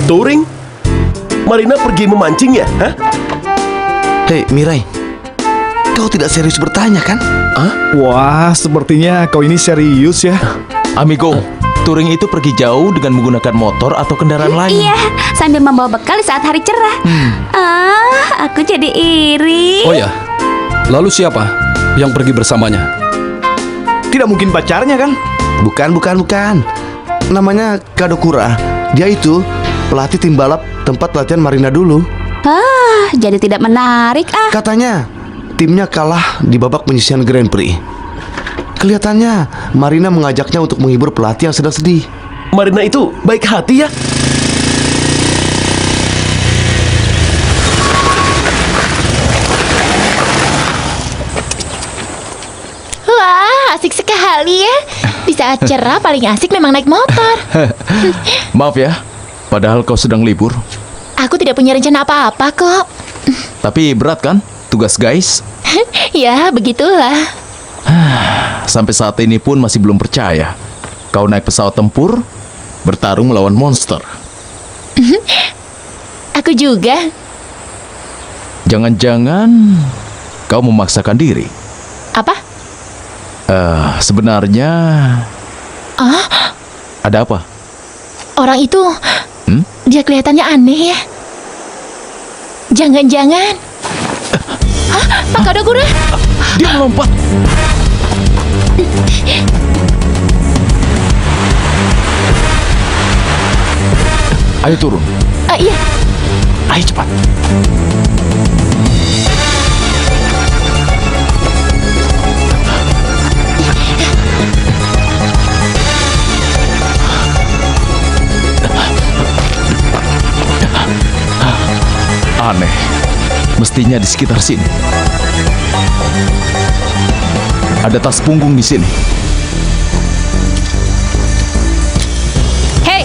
Turing? Marina pergi memancing ya? Hah? Hei, Mirai. Kau tidak serius bertanya, kan? Wah, sepertinya kau ini serius ya. Amigo, Turing itu pergi jauh dengan menggunakan motor atau kendaraan lain. Iya, sambil membawa bekal saat hari cerah. Aku jadi iri. Oh ya, lalu siapa yang pergi bersamanya? Tidak mungkin pacarnya kan? Bukan. Namanya Kadokura. Dia itu pelatih tim balap tempat latihan Marina dulu. Jadi tidak menarik Katanya timnya kalah di babak penyisihan Grand Prix. Kelihatannya Marina mengajaknya untuk menghibur pelatih yang sedang sedih. Marina itu baik hati ya? Wah, asik sekali ya. Di saat cerah paling asik memang naik motor. Maaf ya, padahal kau sedang libur. Aku tidak punya rencana apa-apa kok. Tapi berat kan tugas guys? Ya, begitulah. Sampai saat ini pun masih belum percaya. Kau naik pesawat tempur, bertarung melawan monster. Aku juga. Jangan-jangan kau memaksakan diri. Apa? Sebenarnya ada apa? Orang itu dia kelihatannya aneh ya. Jangan-jangan Pak Kadokura? Dia melompat. Ayo turun. Iya. Ayo cepat. Aneh. Mestinya di sekitar sini. Ada tas punggung di sini. Hei.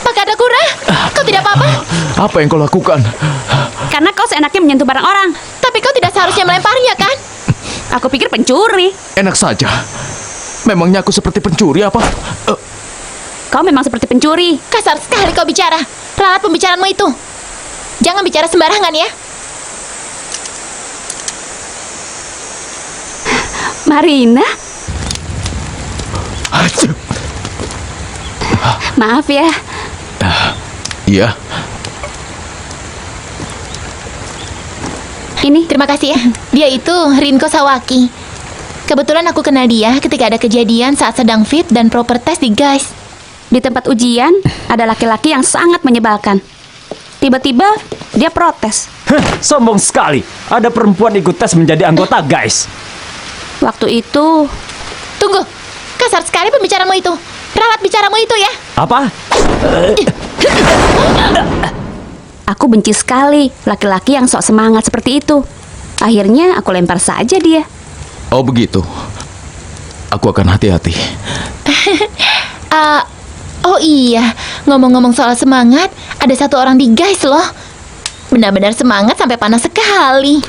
Pak Kadokura, kau tidak apa-apa? Apa yang kau lakukan? Karena kau seenaknya menyentuh barang orang. Tapi kau tidak seharusnya melemparnya kan? Aku pikir pencuri. Enak saja. Memangnya aku seperti pencuri apa? Kau memang seperti pencuri. Kasar sekali kau bicara. Ralat pembicaraanmu itu. Jangan bicara sembarangan ya. Marina? Maaf ya. Iya. Ini, terima kasih ya. Dia itu Rinko Sawaki. Kebetulan aku kenal dia ketika ada kejadian saat sedang fit dan proper test di guys. Di tempat ujian, ada laki-laki yang sangat menyebalkan. Tiba-tiba, dia protes. Sombong sekali. Ada perempuan ikut tes menjadi anggota, guys. Waktu itu... Tunggu, kasar sekali pembicaraanmu itu. Ralat bicaramu itu ya. Apa? Aku benci sekali laki-laki yang sok semangat seperti itu. Akhirnya aku lempar saja dia. Oh begitu. Aku akan hati-hati. Oh iya, ngomong-ngomong soal semangat, ada satu orang di guys loh. Benar-benar semangat sampai panas sekali.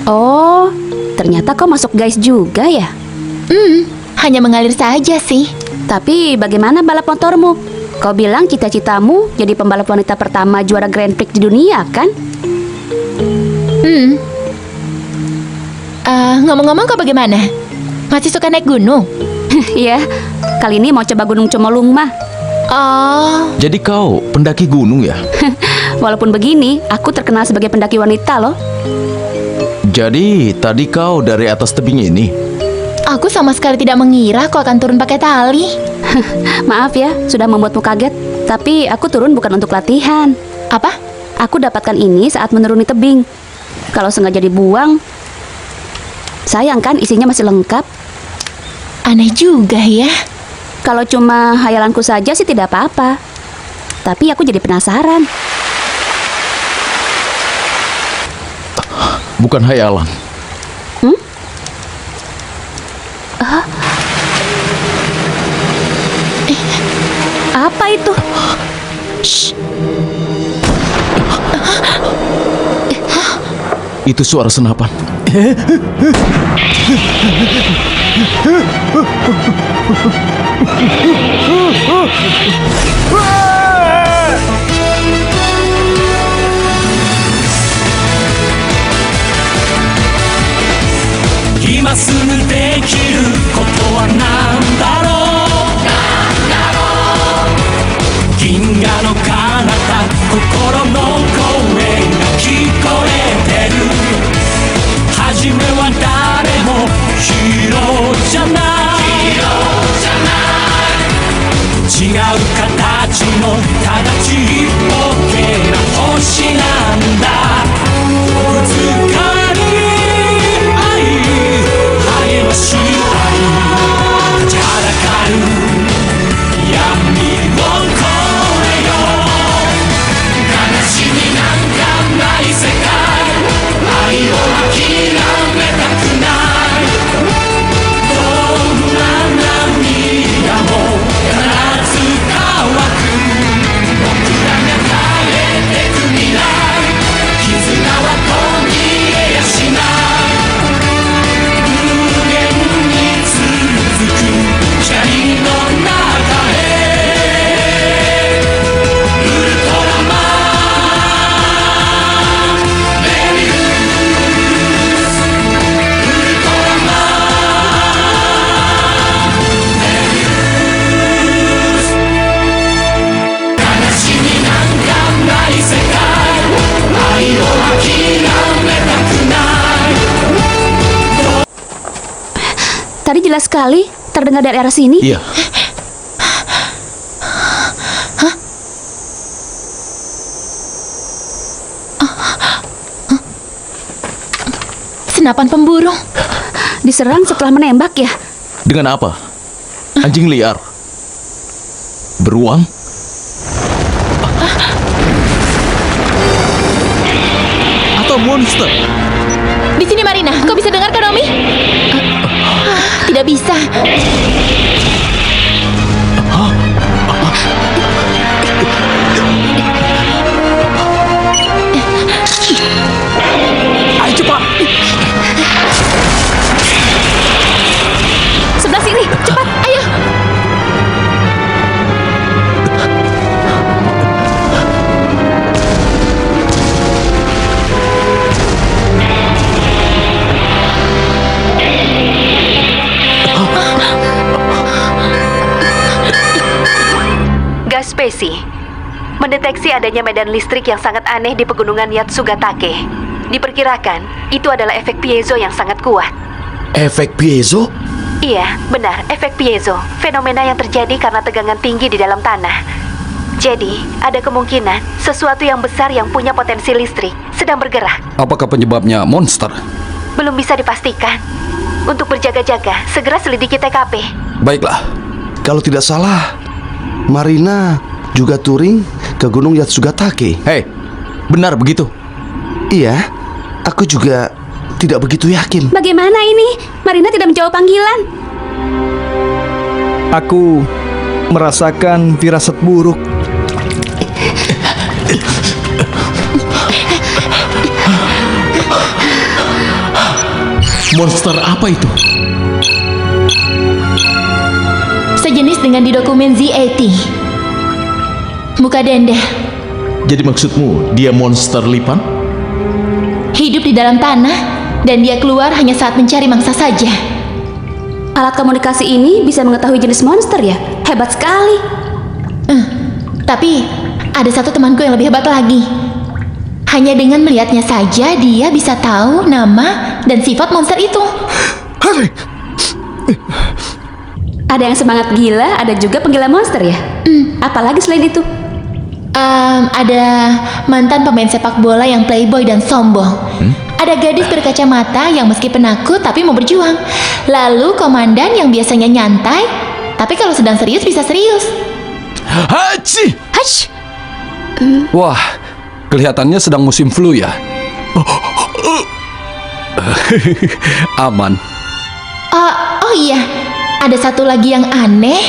Oh, ternyata kau masuk guys juga ya? Hanya mengalir saja sih. Tapi bagaimana balap motormu? Kau bilang cita-citamu jadi pembalap wanita pertama juara Grand Prix di dunia, kan? Ngomong-ngomong kau bagaimana? Masih suka naik gunung? Iya, kali ini mau coba Gunung Comolung mah. Oh, Jadi kau pendaki gunung ya? Walaupun begini, aku terkenal sebagai pendaki wanita loh. Jadi tadi kau dari atas tebing ini? aku sama sekali tidak mengira kau akan turun pakai tali. Maaf ya, sudah membuatmu kaget. Tapi aku turun bukan untuk latihan. Apa? Aku dapatkan ini saat menuruni tebing. Kalau sengaja dibuang, sayang kan isinya masih lengkap. Aneh juga ya. Kalau cuma hayalanku saja sih tidak apa-apa. Tapi aku jadi penasaran. Bukan hayalan. Apa itu? Itu suara senapan. Tadi jelas sekali terdengar dari arah sini. Iya. Senapan pemburu. Diserang setelah menembak ya? Dengan apa? Anjing liar. Beruang? Atau monster? Di sini Marina, kau bisa dengarkan Omi? Tidak bisa. Ayo cepat. Sebelah sini, cepat, ayo. Gaspesi mendeteksi adanya medan listrik yang sangat aneh di pegunungan Yatsugatake. Diperkirakan itu adalah efek piezo yang sangat kuat. Efek piezo? Iya, benar, efek piezo. Fenomena yang terjadi karena tegangan tinggi di dalam tanah. Jadi, ada kemungkinan sesuatu yang besar yang punya potensi listrik sedang bergerak. Apakah penyebabnya monster? Belum bisa dipastikan. Untuk berjaga-jaga, segera selidiki TKP. Baiklah. Kalau tidak salah, Marina juga touring ke Gunung Yatsugatake. Hei, benar begitu? Iya, aku juga tidak begitu yakin. Bagaimana ini? Marina tidak menjawab panggilan. Aku merasakan firasat buruk. Monster apa itu? Sejenis dengan di dokumen ZAT. Muka denda. Jadi maksudmu dia monster lipan? Hidup di dalam tanah dan dia keluar hanya saat mencari mangsa saja. Alat komunikasi ini bisa mengetahui jenis monster ya? Hebat sekali. Tapi ada satu temanku yang lebih hebat lagi. Hanya dengan melihatnya saja dia bisa tahu nama dan sifat monster itu. Ada yang semangat gila, ada juga penggila monster ya? Apalagi selain itu? Ada mantan pemain sepak bola yang playboy dan sombong. Ada gadis berkacamata yang meski penakut tapi mau berjuang. Lalu komandan yang biasanya nyantai Tapi kalau sedang serius bisa serius. Hachi! Hush! Wah, kelihatannya sedang musim flu ya. Aman. Oh iya, ada satu lagi yang aneh.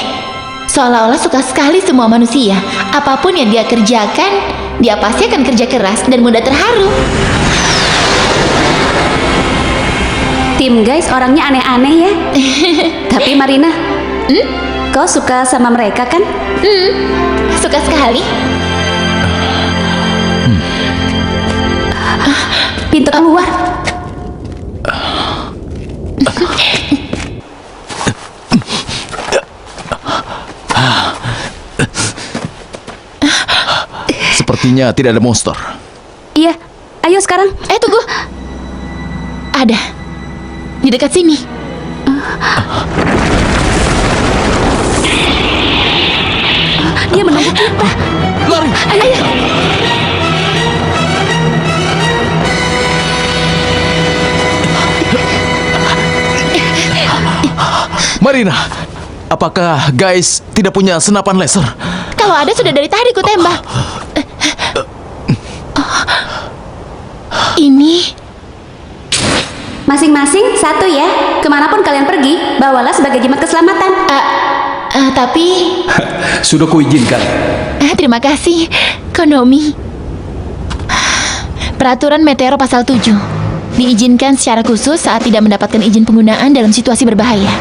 Seolah-olah suka sekali semua manusia. Apapun yang dia kerjakan, dia pasti akan kerja keras dan mudah terharu. Tim guys orangnya aneh-aneh ya. Tapi Marina, kau suka sama mereka kan? Suka sekali. Pintu keluar. Sepertinya tidak ada monster. Iya, ayo sekarang. Tunggu. Ada. Di dekat sini. Dia menunggu kita. Lari! Ayo. Marina, apakah guys tidak punya senapan laser? Kalau ada sudah dari tadi ku tembak. Ini Masing-masing satu ya. Kemanapun kalian pergi, bawalah sebagai jimat keselamatan. tapi Sudah kuizinkan. terima kasih, Konomi. Peraturan Meteoro Pasal 7. Diizinkan secara khusus saat tidak mendapatkan izin penggunaan dalam situasi berbahaya.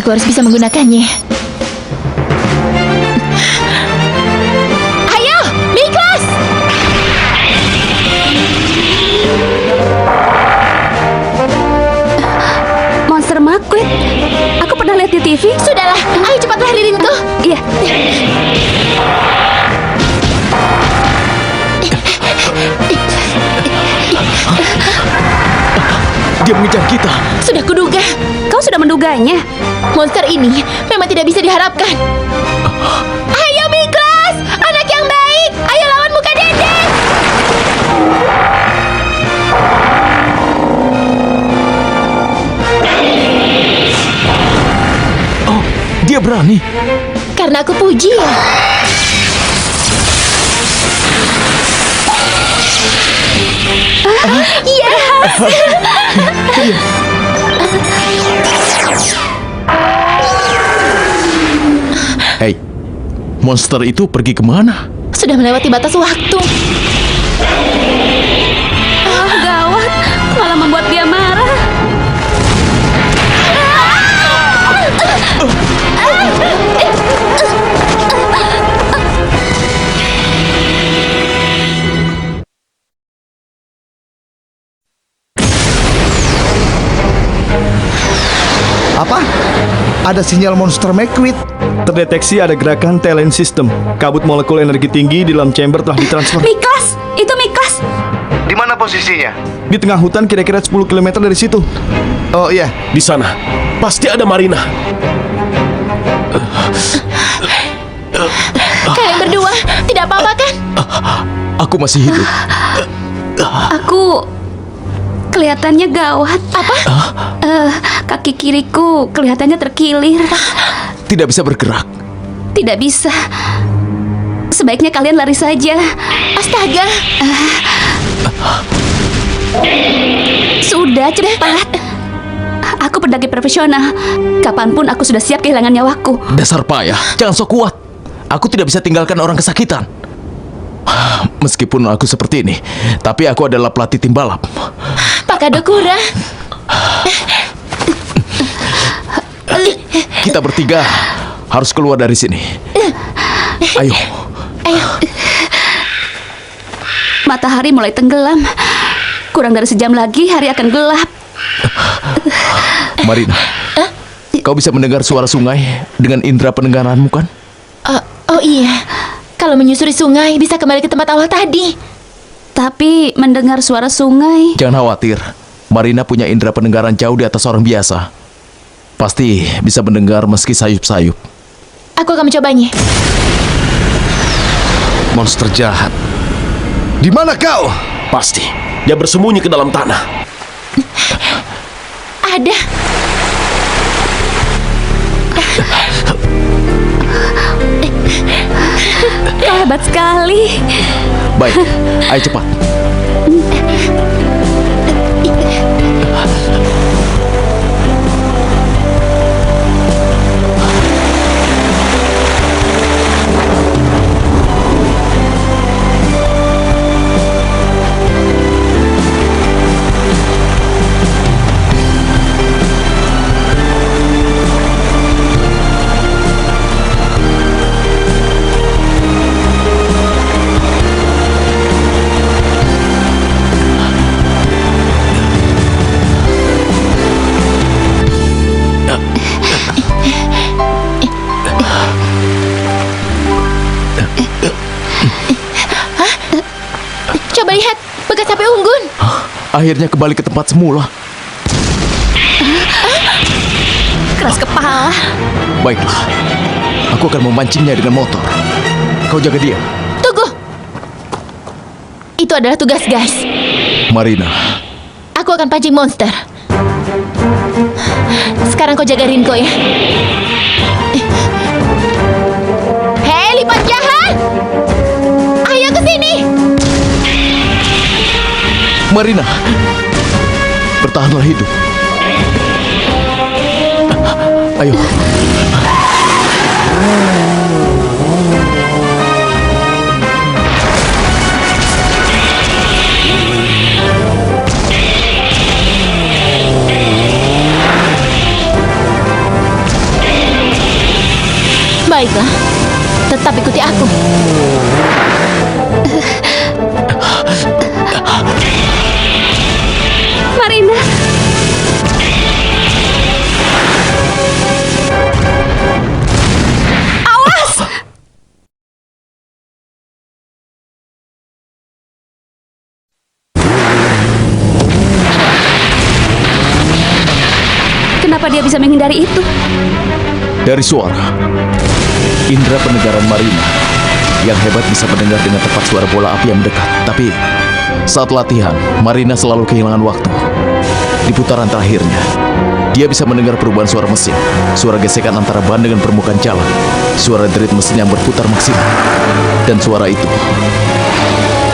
Aku harus bisa menggunakannya. Ayo, Miklas! Monster Maquid. Aku pernah lihat di TV. Sudahlah, ayo cepatlah Ririnku. Iya. Dia mengejar kita. Sudah kuduga, Kau sudah menduganya. monster ini memang tidak bisa diharapkan. Ayo Miklas, anak yang baik. Ayo lawan muka dedek. Oh, dia berani. Karena aku puji ya. Yes. Hei, monster itu pergi kemana? Sudah melewati batas waktu. Gawat. Malah membuat dia marah. Apa? Ada sinyal monster Maquid. Terdeteksi ada gerakan talent system. Kabut molekul energi tinggi di dalam chamber telah ditransfer. Miklas, itu Miklas. Di mana posisinya? Di tengah hutan kira-kira 10 km dari situ. Oh iya, Di sana pasti ada Marina. Kalian berdua tidak apa-apa kan? Aku masih hidup. Aku kelihatannya gawat. Apa? Kaki kiriku kelihatannya terkilir. Tidak bisa bergerak. Tidak bisa. Sebaiknya kalian lari saja. Astaga. Sudah, cepat. Aku pendaki profesional. Kapanpun aku sudah siap kehilangan nyawaku. Dasar payah, jangan sok kuat. Aku tidak bisa tinggalkan orang kesakitan. Meskipun aku seperti ini, tapi aku adalah pelatih tim balap. Pak Kadokura. Kita bertiga harus keluar dari sini. Ayo. Ayo. Matahari mulai tenggelam. Kurang dari sejam lagi hari akan gelap. Marina, kau bisa mendengar suara sungai dengan indera pendengaranmu kan? Oh iya. Kalau menyusuri sungai bisa kembali ke tempat awal tadi. Tapi mendengar suara sungai. Jangan khawatir, Marina punya indera pendengaran jauh di atas orang biasa. Pasti bisa mendengar meski sayup-sayup. Aku akan mencobanya. monster jahat. Di mana kau? Pasti dia bersembunyi ke dalam tanah. Ada. Kau hebat sekali. Baik, ayo cepat. Coba lihat, bekas HP Unggun. Akhirnya kembali ke tempat semula. Keras kepala. Baiklah, aku akan memancingnya dengan motor. Kau jaga dia. Tunggu. Itu adalah tugas guys. Marina, Aku akan pancing monster. Sekarang kau jaga Rinko ya. Hei, lipat jahat! Ayo ke sini. Marina, bertahanlah hidup. Ayo. Baiklah, tetap ikuti aku. Marina. Awas! Kenapa dia bisa menghindari itu? Dari suara, indera pendengaran Marina yang hebat bisa mendengar dengan tepat suara bola api yang mendekat. Tapi saat latihan, Marina selalu kehilangan waktu. Di putaran terakhirnya, dia bisa mendengar perubahan suara mesin, suara gesekan antara ban dengan permukaan jalan, suara derit mesin yang berputar maksimal. Dan suara itu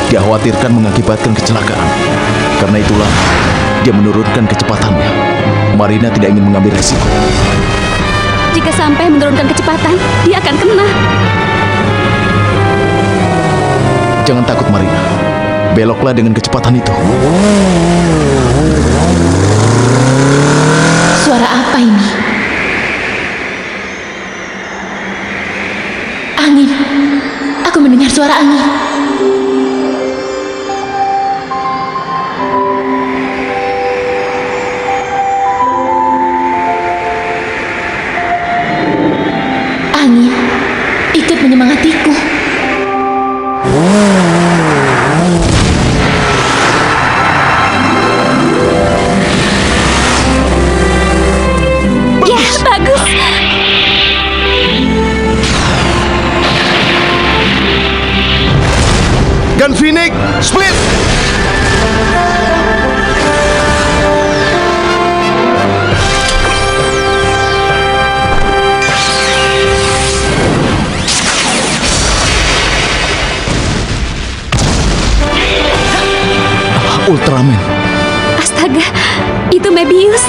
dikhawatirkan mengakibatkan kecelakaan. Karena itulah, dia menurunkan kecepatannya. Marina tidak ingin mengambil resiko. Jika sampai menurunkan kecepatan, dia akan kena. Jangan takut, Marina. Beloklah dengan kecepatan itu. Suara apa ini? Angin. Aku mendengar suara angin. Angin ikut menyemangatiku. Ya, bagus. Gun Phoenix, split! Ultraman. Astaga, itu Mebius.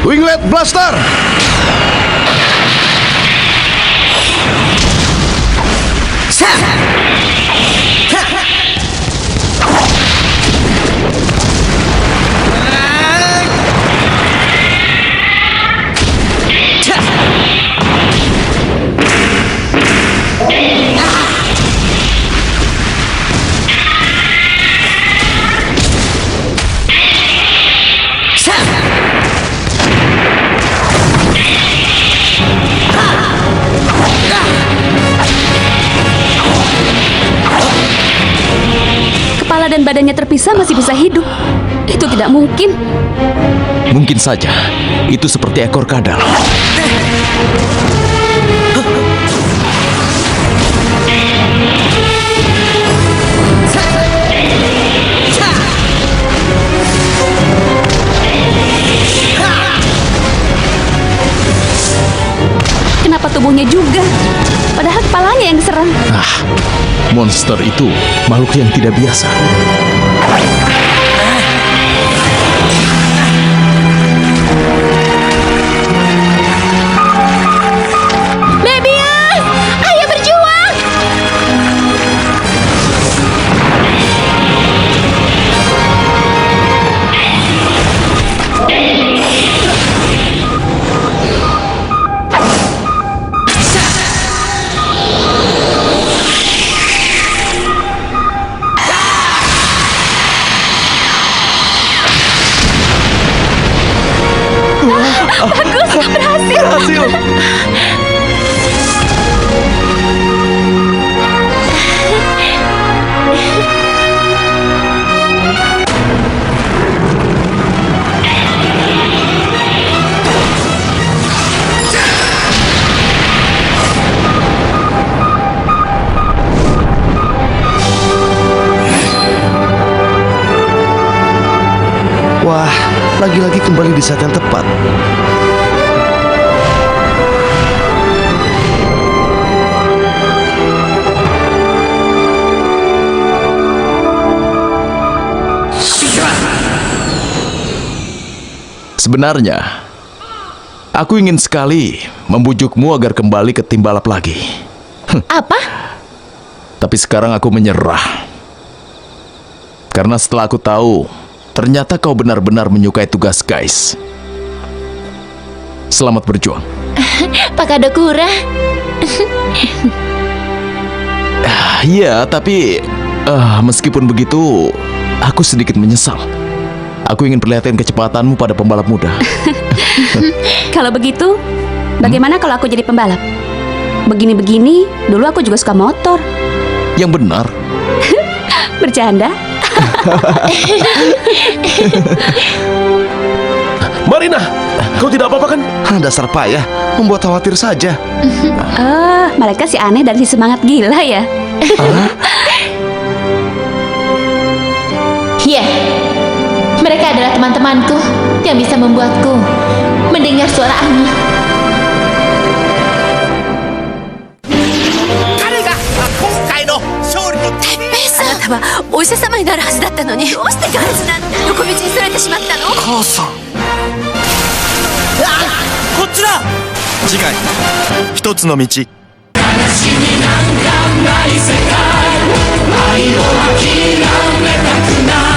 Winglet Blaster! badannya terpisah masih bisa hidup. Itu tidak mungkin. Mungkin saja itu seperti ekor kadal. Kenapa tubuhnya juga? Padahal kepalanya yang diserang. Monster itu makhluk yang tidak biasa. Mebius, ayo berjuang! Berhasil. Wah, lagi-lagi kembali di saat yang tepat. Sebenarnya, aku ingin sekali membujukmu agar kembali ke tim balap lagi. Apa? Tapi sekarang aku menyerah. Karena setelah aku tahu, ternyata kau benar-benar menyukai tugas guys. Selamat berjuang. Pak Kadokura. Iya, tapi meskipun begitu, aku sedikit menyesal. Aku ingin perlihatkan kecepatanmu pada pembalap muda. Kalau begitu, bagaimana kalau aku jadi pembalap? Begini-begini, dulu aku juga suka motor. Yang benar. Bercanda? Marina, kau tidak apa-apa kan? Dasar payah, membuat khawatir saja. Mereka si aneh dan si semangat gila ya. Iya, mereka adalah teman-temanku yang bisa membuatku mendengar suara angin. あなたはお医者様になるはずだったのに、どうしてガンズなんて横道にそれてしまったの？母さん。こっちだ。次回一つの道。悲しみなんかない世界、愛を諦めたくない。